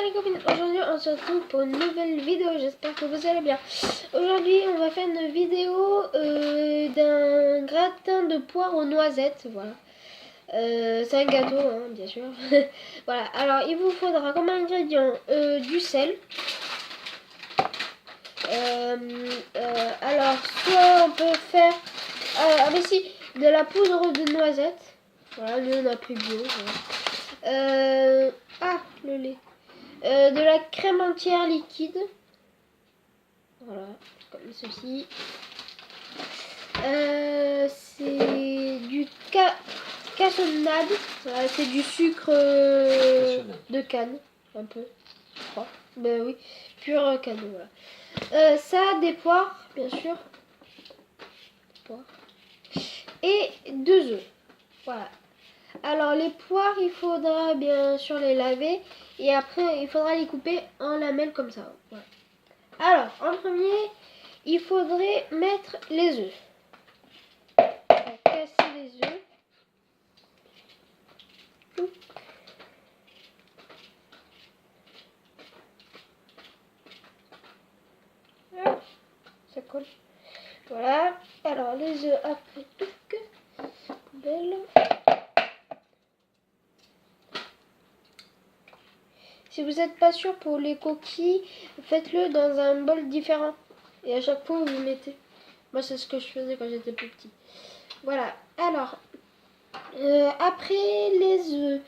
les copines, aujourd'hui on se retrouve pour une nouvelle vidéo, j'espère que vous allez bien. Aujourd'hui on va faire une vidéo d'un gratin de poire aux noisettes, voilà. C'est un gâteau, hein, bien sûr. Voilà, alors il vous faudra comme ingrédient du sel. Alors soit on peut faire, mais si, de la poudre de noisette. Voilà, nous on a pris bio. Voilà. Le lait. De la crème entière liquide. Voilà, comme ceci. C'est du cassonade. Voilà, c'est du sucre de canne, un peu, je crois. Ben oui, pure canne, voilà. Ça, des poires, bien sûr. Et 2 œufs. Voilà. Alors les poires, il faudra bien sûr les laver et après il faudra les couper en lamelles comme ça. Voilà. Alors en premier, il faudrait mettre les œufs. On va casser les œufs. Ça colle. Voilà. Alors les œufs après tout. Belle. Si vous n'êtes pas sûr pour les coquilles, faites-le dans un bol différent. Et à chaque fois, vous mettez. Moi, c'est ce que je faisais quand j'étais plus petit. Voilà. Alors, après les œufs.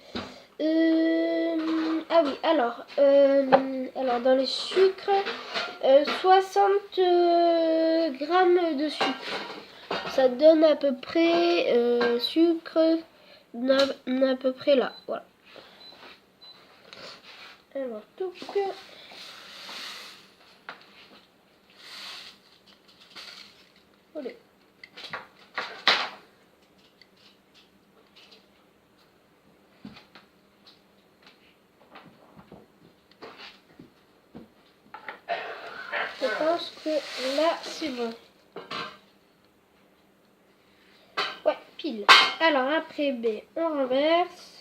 Ah oui, alors dans les sucres, 60 grammes de sucre. Ça donne à peu près sucre, à peu près là. Voilà. Alors, tout que... Allez. Je pense que là, c'est bon. Ouais, pile. Alors, après B, on renverse.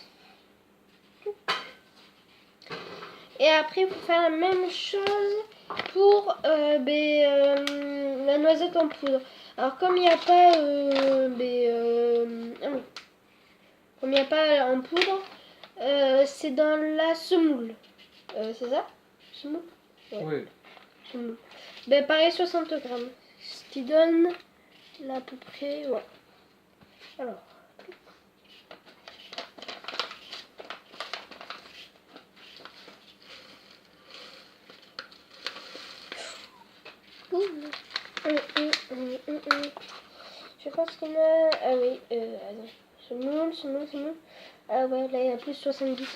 Et après, il faut faire la même chose pour la noisette en poudre. Alors, comme il n'y a pas comme il n'y a pas en poudre, c'est dans la semoule. C'est ça? Semoule? Ouais. Oui. Semoule. Ben, pareil, 60 grammes. Ce qui donne là à peu près. Ouais. Alors. Je pense qu'il y a... Ah oui, attends. Semoule. Ah ouais, là il y a plus 70.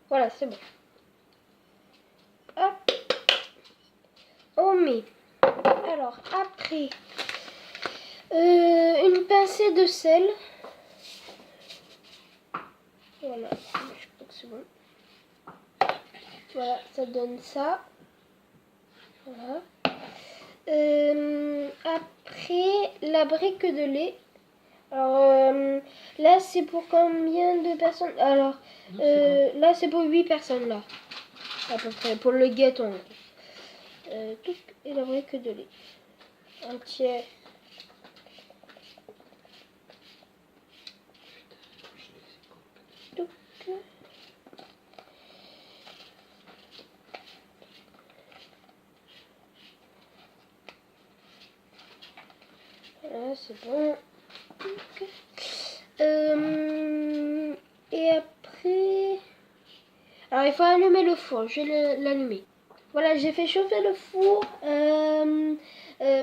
Voilà, c'est bon. Hop. On met. Alors, après, une pincée de sel. Voilà, je crois que c'est bon. Voilà, ça donne ça. Voilà. Après, la brique de lait. Alors, là, c'est pour combien de personnes? Alors, là, c'est pour 8 personnes, là. À peu près, pour le gâteau. Et la brique de lait. Entière. Voilà, c'est bon. Et après... Alors, il faut allumer le four. Je vais l'allumer. Voilà, j'ai fait chauffer le four.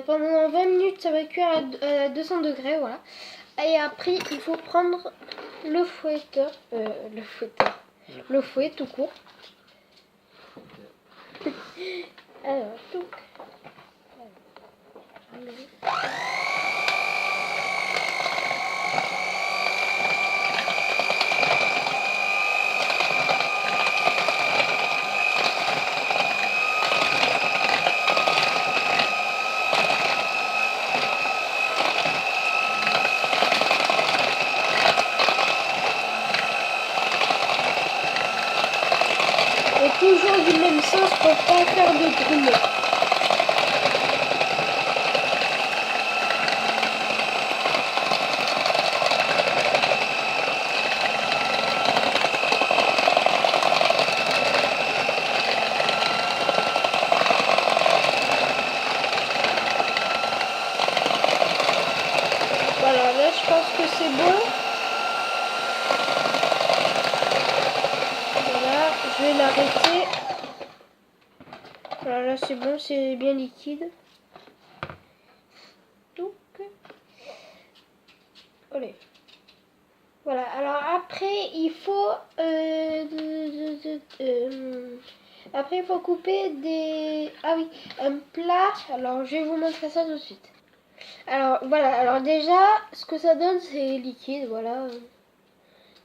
Pendant 20 minutes, ça va cuire à 200 degrés, voilà. Et après, il faut prendre le fouetteur. Le fouet tout court. Alors, tout. singes peuvent pas faire de bruit. Voilà, là je pense que c'est bon. Voilà, je vais l'arrêter. Voilà, là c'est bon, c'est bien liquide. Donc, allez. Voilà, alors après il faut après il faut couper des... Ah oui, un plat. Alors je vais vous montrer ça tout de suite. Alors voilà, alors déjà ce que ça donne c'est liquide, voilà.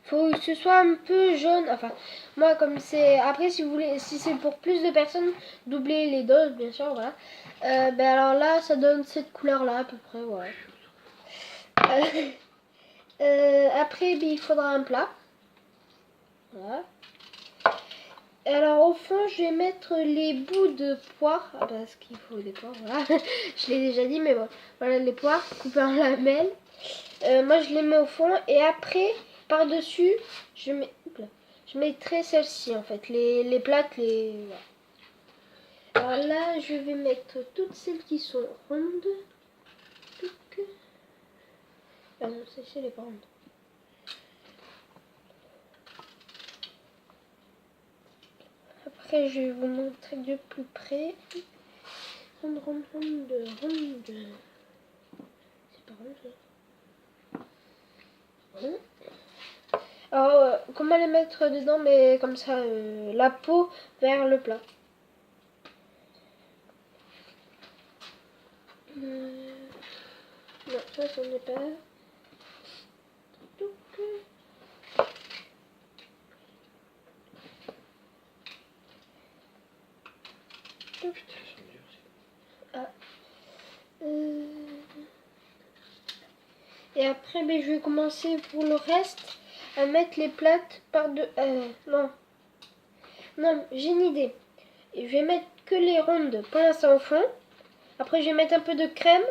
Faut que ce soit un peu jaune, enfin moi comme c'est... Après si vous voulez, si c'est pour plus de personnes, doublez les doses bien sûr, voilà. Ben alors là ça donne cette couleur là à peu près, voilà. Après ben, il faudra un plat. Voilà. Alors au fond je vais mettre les bouts de poire, parce qu'il faut des poires, voilà. Je l'ai déjà dit mais bon. Voilà les poires coupées en lamelles. Moi je les mets au fond et après par dessus je mettrai celle-ci en fait, les plaques, les... Voilà. Alors là je vais mettre toutes celles qui sont rondes. Ah non, celle-ci elle est pas ronde. Après je vais vous montrer de plus près. Ronde, ronde, ronde, ronde. C'est pas ronde ça. Alors comment les mettre dedans, mais comme ça, la peau vers le plat. Non, ça n'est pas. Ah. Et après, ben, je vais commencer pour le reste à mettre les plates par de. Non. Non, j'ai une idée. Je vais mettre que les rondes pour l'instant au fond. Après, je vais mettre un peu de crème.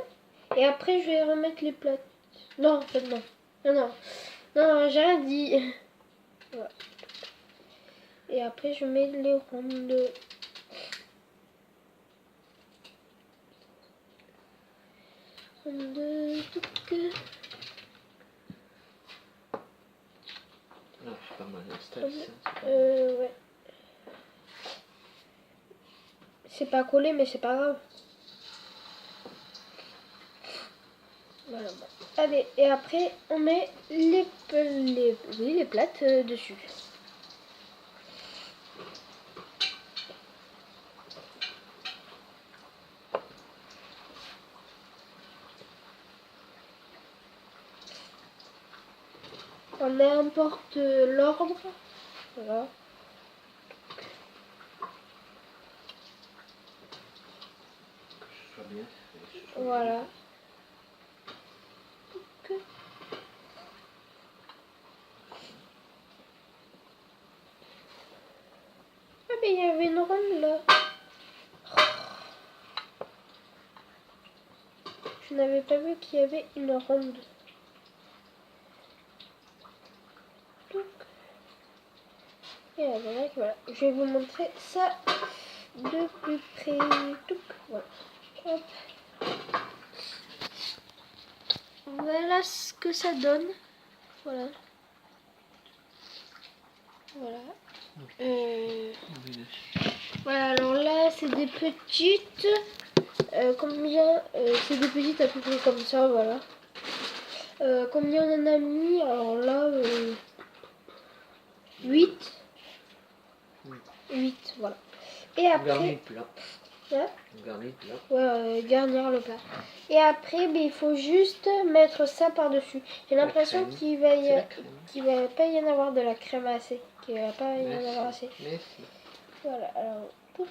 Et après, je vais remettre les plates. Non, en fait, non. Non, non. Non, j'ai rien dit. Voilà. Et après, je mets les rondes. Rondes. Ah, c'est pas mal installé ça. Ouais. C'est pas collé, mais c'est pas grave. Voilà. Allez, et après, on met les plates dessus. On importe l'ordre. Voilà. Voilà. Ah mais il y avait une ronde là. Je n'avais pas vu qu'il y avait une ronde. Et voilà. Je vais vous montrer ça de plus près. Voilà. Hop. Voilà ce que ça donne. Voilà. Voilà. Voilà, alors là, c'est des petites. Combien c'est des petites à peu près comme ça, voilà. Combien on en a mis? Alors là, 8. 8, voilà. Et après... Garnir le plat. Hein? Garnir le plat. Ouais, garnir le plat. Et après, il faut juste mettre ça par-dessus. J'ai l'impression qu'il va pas y en avoir de la crème assez. Qu'il va pas y en avoir assez. Merci. Voilà, alors... Poup.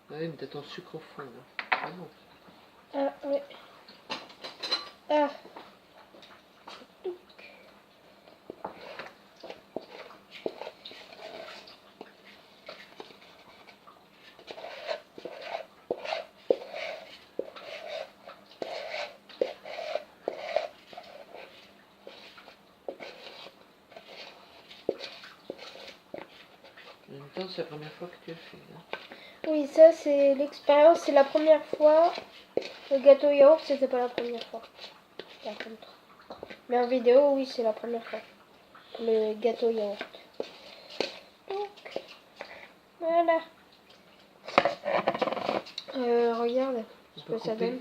Ah oui, mais t'as ton sucre au fond là. Ah non. Ah, ouais. Ah. l'expérience, c'est la première fois que tu le fais. Hein. Oui, ça c'est l'expérience, c'est la première fois. Le gâteau yaourt, c'était pas la première fois. Par contre. Mais en vidéo, oui, c'est la première fois. Le gâteau yaourt. Donc, voilà. Regarde ce que ça donne.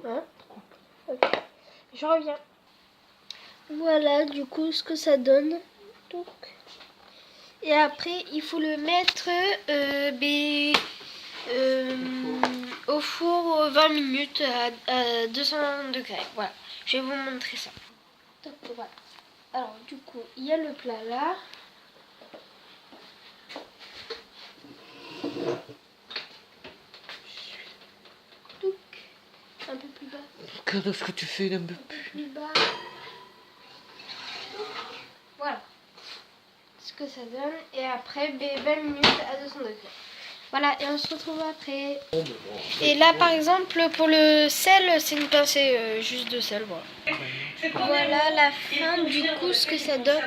Hein? Ok. Je reviens. Voilà, du coup, ce que ça donne. Donc. Et après, il faut le mettre au four 20 minutes à 200 degrés. Voilà, je vais vous montrer ça. Donc, voilà. Alors, du coup, il y a le plat là. Donc, un peu plus bas. Regarde ce que tu fais là, un peu Plus bas. Voilà ce que ça donne. Et après, 20 minutes à 200 degrés. Voilà, et on se retrouve après. Et là, par exemple, pour le sel, c'est une pincée juste de sel. Voilà. Voilà la fin, du coup, ce que ça donne.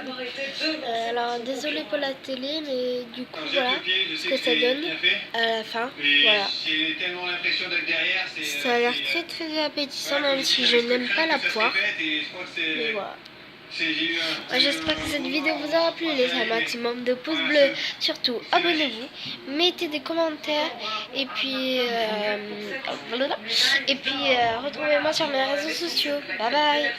Alors, désolé pour la télé, mais du coup, voilà ce que ça donne à la fin. Voilà. Ça a l'air très très appétissant, même si je n'aime pas la poire. Mais voilà. J'espère que cette vidéo vous aura plu. Laissez un maximum de pouces bleus. Surtout, abonnez-vous. Mettez des commentaires. Et puis, retrouvez-moi sur mes réseaux sociaux. Bye bye.